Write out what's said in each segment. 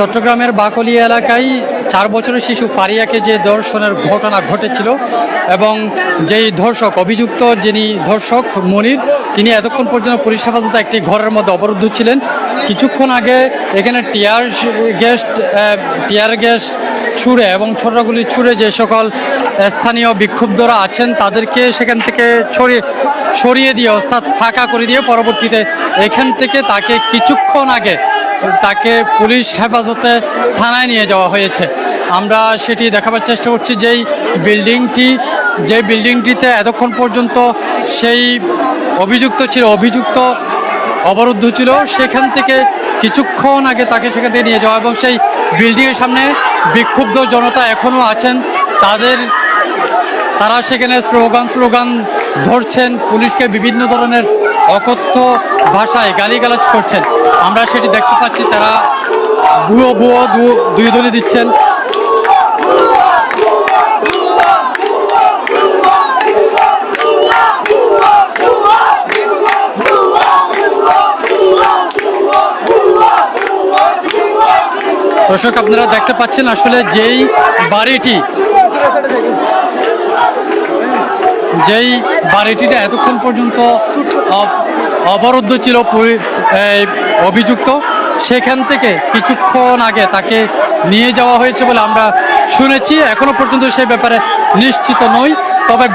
চট্টগ্রামের বাকলিয়া এলাকায় 4 বছরের শিশু ফারিয়াকে যে ধর্ষণের ঘটনা ঘটেছিল এবং যেই ধর্ষক অভিযুক্ত যিনি ধর্ষক মনির, তিনি এতক্ষণ পর্যন্ত পুলিশ হেফাজতে একটি ঘরের মধ্যে অবরুদ্ধ ছিলেন। কিছুক্ষণ আগে এখানে টিয়ার গ্যাস ছুঁড়ে এবং ছোটগুলি ছুঁড়ে যে সকল স্থানীয় বিক্ষুব্ধরা আছেন তাদেরকে সেখান থেকে সরিয়ে দিয়ে অর্থাৎ ফাঁকা করে দিয়ে পরবর্তীতে এখান থেকে তাকে কিছুক্ষণ আগে তাকে পুলিশ হেফাজতে থানায় নিয়ে যাওয়া হয়েছে। আমরা সেটি দেখাবার চেষ্টা করছি। যে বিল্ডিংটিতে এতক্ষণ পর্যন্ত সেই অভিযুক্ত অবরুদ্ধ ছিল, সেখান থেকে কিছুক্ষণ আগে তাকে সেখান থেকে নিয়ে যাওয়া এবং সেই বিল্ডিংয়ের সামনে বিক্ষুব্ধ জনতা এখনও আছেন। তারা সেখানে স্লোগান ধরছেন, পুলিশকে বিভিন্ন ধরনের অকথ্য ভাষায় গালিগালাজ করছেন। আমরা সেটি দেখতে পাচ্ছি। তারা ভুয়ো দুই দলি দিচ্ছেন। দর্শক, আপনারা দেখতে পাচ্ছেন আসলে যেই বাড়িটিটা এতক্ষণ পর্যন্ত অবরুদ্ধ ছিল অভিযুক্ত, সেখান থেকে কিছুক্ষণ আগে তাকে নিয়ে যাওয়া হয়েছে বলে আমরা শুনেছি। এখনো পর্যন্ত সেই ব্যাপারে নিশ্চিত নই, তবে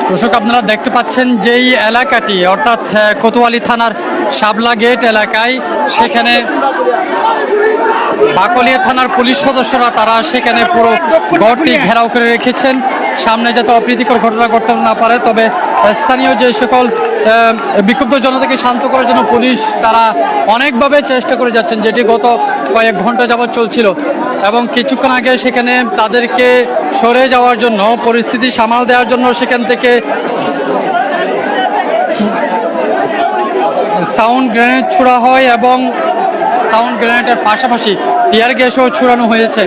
দর্শক, আপনারা দেখতে পাচ্ছেন যেই এলাকাটি অর্থাৎ কোতোয়ালি থানার শাবলা গেট এলাকায়, সেখানে বাকলিয়া থানার পুলিশ সদস্যরা তারা সেখানে পুরো গড়টি ঘেরাও করে রেখেছেন, সামনে যাতে অপ্রীতিকর ঘটনা ঘটতে না পারে। তবে স্থানীয় যে সকল বিক্ষুব্ধ জনতাকে শান্ত করার জন্য পুলিশ তারা অনেকভাবে চেষ্টা করে যাচ্ছেন, যেটি গত কয়েক ঘন্টা যাবৎ চলছিল, এবং কিছুক্ষণ আগে সেখানে তাদেরকে সরে যাওয়ার জন্য, পরিস্থিতি সামাল দেওয়ার জন্য সেখান থেকে সাউন্ড গ্রেনেড ছোড়া হয় এবং সাউন্ড গ্রেনেডের পাশাপাশি টিয়ার গ্যাসও ছুড়ানো হয়েছে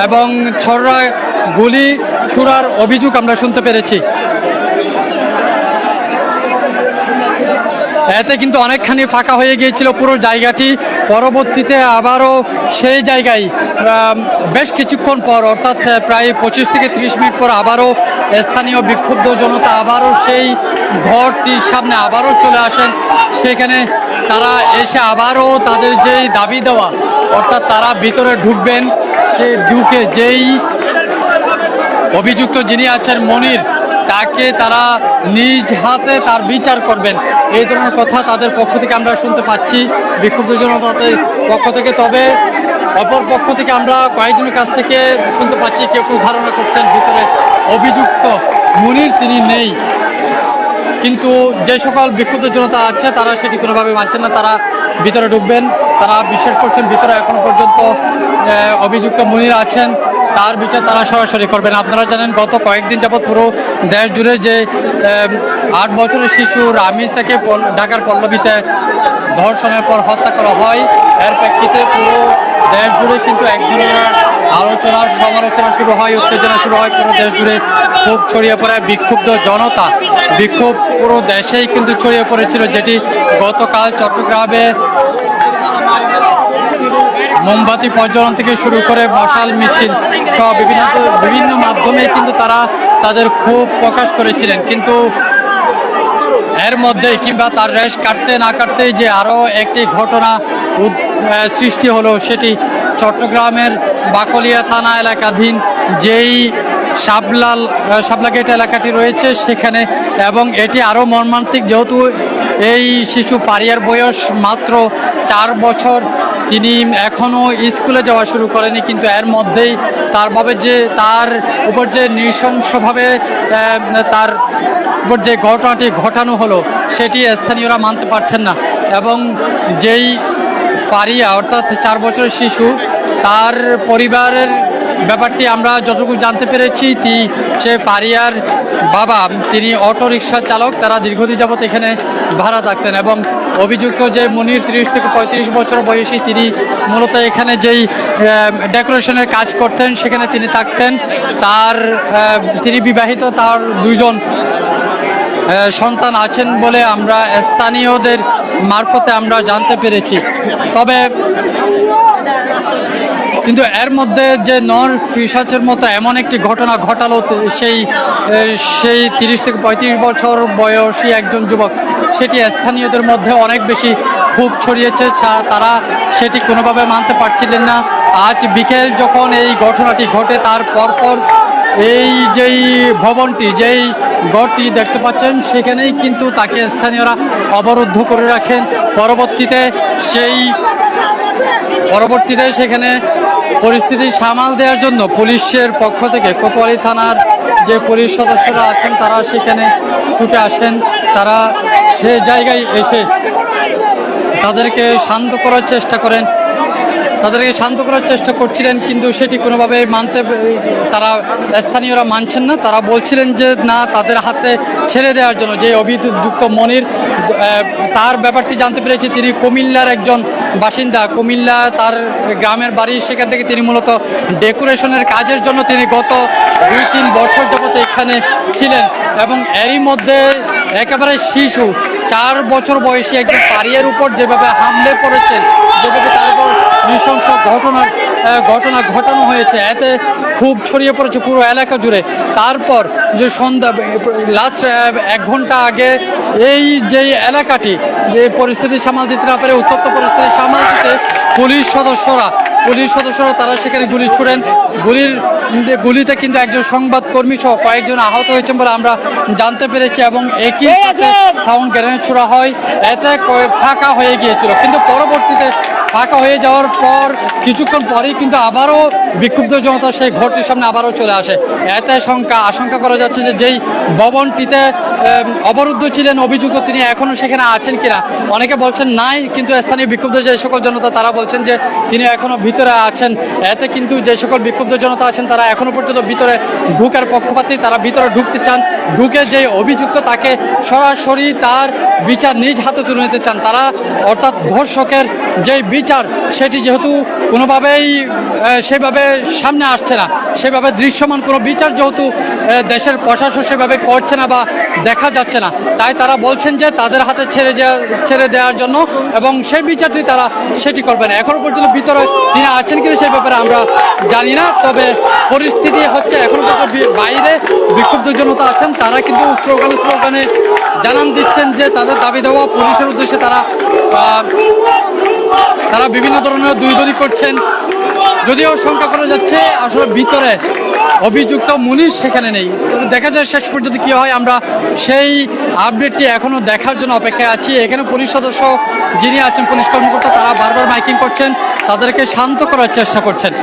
এবং ছড়া গুলি ছুড়ার অভিযোগ আমরা শুনতে পেরেছি। এতে কিন্তু অনেকখানি ফাঁকা হয়ে গিয়েছিল পুরো জায়গাটি। পরবর্তীতে আবারও সেই জায়গায় বেশ কিছুক্ষণ পর, অর্থাৎ প্রায় 25 থেকে 30 মিনিট পর আবারও স্থানীয় বিক্ষুব্ধ জনতা আবারও সেই ঘরটির সামনে আবারও চলে আসেন। সেখানে তারা এসে আবারও তাদের যেই দাবি দেওয়া, অর্থাৎ তারা ভিতরে ঢুকবেন, সে ঢুকে যেই অভিযুক্ত যিনি আছেন মনির, তাকে তারা নিজ হাতে তার বিচার করবেন, এই ধরনের কথা তাদের পক্ষ থেকে আমরা শুনতে পাচ্ছি, বিক্ষুব্ধ জনতাদের পক্ষ থেকে। তবে অপর পক্ষ থেকে আমরা কয়েকজনের কাছ থেকে শুনতে পাচ্ছি, কেউ কেউ ধারণা করছেন ভিতরে অভিযুক্ত মনির তিনি নেই, কিন্তু যে সকল বিক্ষুব্ধ জনতা আছে তারা সেটি কোনোভাবে মানছেন না, তারা ভিতরে ঢুকবেন। তারা বিশ্বাস করছেন ভিতরে এখনো পর্যন্ত অভিযুক্ত মনির আছেন, তার বিচার তারা সরাসরি করবেন। আপনারা জানেন গত কয়েকদিন যাবৎ পুরো দেশ জুড়ে যে 8 বছরের শিশু রামিসাকে ঢাকার পল্লবীতে ধর্ষণের পর হত্যা করা হয়, এর প্রেক্ষিতে পুরো দেশ জুড়ে কিন্তু এক ধরনের আলোচনা সমালোচনা শুরু হয়, উত্তেজনা শুরু হয় পুরো দেশ জুড়ে, ক্ষোভ ছড়িয়ে পড়ে, বিক্ষুব্ধ জনতা বিক্ষোভ পুরো দেশেই কিন্তু ছড়িয়ে পড়েছিল, যেটি গতকাল চট্টগ্রামে মোমবাতি প্রজ্বলন থেকে শুরু করে মশাল মিছিল সহ বিভিন্ন মাধ্যমে কিন্তু তারা তাদের ক্ষোভ প্রকাশ করেছিলেন। কিন্তু এর মধ্যে কিংবা তার রেশ কাটতে না কাটতেই যে আরও একটি ঘটনা সৃষ্টি হলো, সেটি চট্টগ্রামের বাকলিয়া থানা এলাকাধীন যেই শাবলা গেট এলাকাটি রয়েছে সেখানে, এবং এটি আরও মর্মান্তিক যেহেতু এই শিশু পারিয়ার বয়স মাত্র 4 বছর, তিনি এখনও স্কুলে যাওয়া শুরু করেনি, কিন্তু এর মধ্যেই তার উপর যে নৃশংসভাবে তার উপর যে ঘটনাটি ঘটানো হলো সেটি স্থানীয়রা মানতে পারছেন না। এবং যেই পারিয়া অর্থাৎ 4 বছরের শিশু, তার পরিবারের ব্যাপারটি আমরা যতটুকু জানতে পেরেছি, সে পারিয়ার বাবা তিনি অটো রিক্সা চালক, তারা দীর্ঘদিন যাবৎ এখানে ভাড়া থাকতেন, এবং অভিযুক্ত যে মনির 30 থেকে 35 বছর বয়সী, তিনি মূলত এখানে যেই ডেকোরেশনের কাজ করতেন সেখানে তিনি থাকতেন। তিনি বিবাহিত, তার 2 জন সন্তান আছেন বলে আমরা স্থানীয়দের মারফতে আমরা জানতে পেরেছি। তবে কিন্তু এর মধ্যে যে নর পিশাচের মতো এমন একটি ঘটনা ঘটালো সেই 30 থেকে 35 বছর বয়সী একজন যুবক, সেটি স্থানীয়দের মধ্যে অনেক বেশি ক্ষোভ ছড়িয়েছে, তারা সেটি কোনোভাবে মানতে পারছিলেন না। আজ বিকেল যখন এই ঘটনাটি ঘটে তার পরপর এই যেই ভবনটি, যেই ঘরটি দেখতে পাচ্ছেন, সেখানেই কিন্তু তাকে স্থানীয়রা অবরুদ্ধ করে রাখেন। পরবর্তীতে সেখানে পরিস্থিতি সামাল দেওয়ার জন্য পুলিশের পক্ষ থেকে কোতোয়ালি থানার যে পুলিশ সদস্যরা আছেন তারা সেখানে ছুটে আসেন। তারা সে জায়গায় এসে তাদেরকে শান্ত করার চেষ্টা করছিলেন, কিন্তু সেটি কোনোভাবে তারা স্থানীয়রা মানছেন না। তারা বলছিলেন যে না, তাদের হাতে ছেড়ে দেওয়ার জন্য। যে অভিযুক্ত মনির, তার ব্যাপারটি জানতে পেরেছি, তিনি কুমিল্লার একজন বাসিন্দা, কুমিল্লা তার গ্রামের বাড়ি, সেখান থেকে তিনি মূলত ডেকোরেশনের কাজের জন্য তিনি গত 2-3 বছর যাবত এখানে ছিলেন, এবং এরই মধ্যে একেবারে শিশু 4 বছর বয়সী একজন পারিয়ার উপর যেভাবে হামলে পড়েছেন, যেভাবে তারপর নৃশংস ঘটনা ঘটানো হয়েছে, এতে খুব ছড়িয়ে পড়েছে পুরো এলাকা জুড়ে। তারপর যে সন্ধ্যা লাস্ট 1 ঘন্টা আগে এই যে এলাকাটি যে পরিস্থিতি সামাল দিতে না পারে, উত্তপ্ত পরিস্থিতি সামাল দিতে পুলিশ সদস্যরা পুলিশ সদস্যরা তারা সেখানে গুলি ছুড়েন। গুলিতে কিন্তু একজন সংবাদকর্মী সহ কয়েকজন আহত হয়েছেন বলে আমরা জানতে পেরেছি এবং একই সাথে সাউন্ড গ্রেনেড ছোড়া হয়, এতে ফাঁকা হয়ে গিয়েছিল। কিন্তু পরবর্তীতে ফাঁকা হয়ে যাওয়ার পর কিছুক্ষণ পরেই কিন্তু আবারও বিক্ষুব্ধ জনতা সেই ঘরটির সামনে আবারও চলে আসে। এতে আশঙ্কা করা যাচ্ছে যে যেই ভবনটিতে অবরুদ্ধ ছিলেন অভিযুক্ত তিনি এখনো সেখানে আছেন কিনা। অনেকে বলছেন নাই, কিন্তু স্থানীয় বিক্ষুব্ধ যে সকল জনতা তারা বলছেন যে তিনি এখনো ভিতরে আছেন। এতে কিন্তু যে সকল বিক্ষুব্ধ জনতা আছেন তারা এখনো পর্যন্ত ভিতরে ঢুকার পক্ষপাতী, তারা ভিতরে ঢুকতে চান, ঢুকে যে অভিযুক্ত তাকে সরাসরি তার বিচার নিজ হাতে তুলে নিতে চান তারা। অর্থাৎ ধর্ষকের যে বিচার সেটি যেহেতু কোনোভাবেই সেভাবে সামনে আসছে না, সেভাবে দৃশ্যমান কোনো বিচার যেহেতু দেশের প্রশাসন সেভাবে করছে না বা দেখা যাচ্ছে না, তাই তারা বলছেন যে তাদের হাতে ছেড়ে দেওয়ার জন্য এবং সেই বিচারটি তারা সেটি করবেন। এখনো পর্যন্ত ভিতরে তিনি আছেন কিনা সেই ব্যাপারে আমরা জানি না, তবে পরিস্থিতি হচ্ছে এখনো পর্যন্ত বাইরে বিক্ষুব্ধ জনতা আছেন, তারা কিন্তু স্লোগানে জানান দিচ্ছেন যে তাদের দাবি দেওয়া পুলিশের উদ্দেশ্যে তারা বিভিন্ন ধরনের দুই করছেন। যদিও শঙ্কা করা যাচ্ছে আসলে ভিতরে অভিযুক্ত মুনিশ সেখানে নেই। দেখা যায় শেষ পর্যন্ত কি হয়, আমরা সেই আপডেটটি এখনো দেখার জন্য অপেক্ষায় আছি। এখানে পুলিশ সদস্য যিনি আছেন, পুলিশ কর্মকর্তা, তারা বারবার মাইকিং করছেন, তাদেরকে শান্ত করার চেষ্টা করছেন।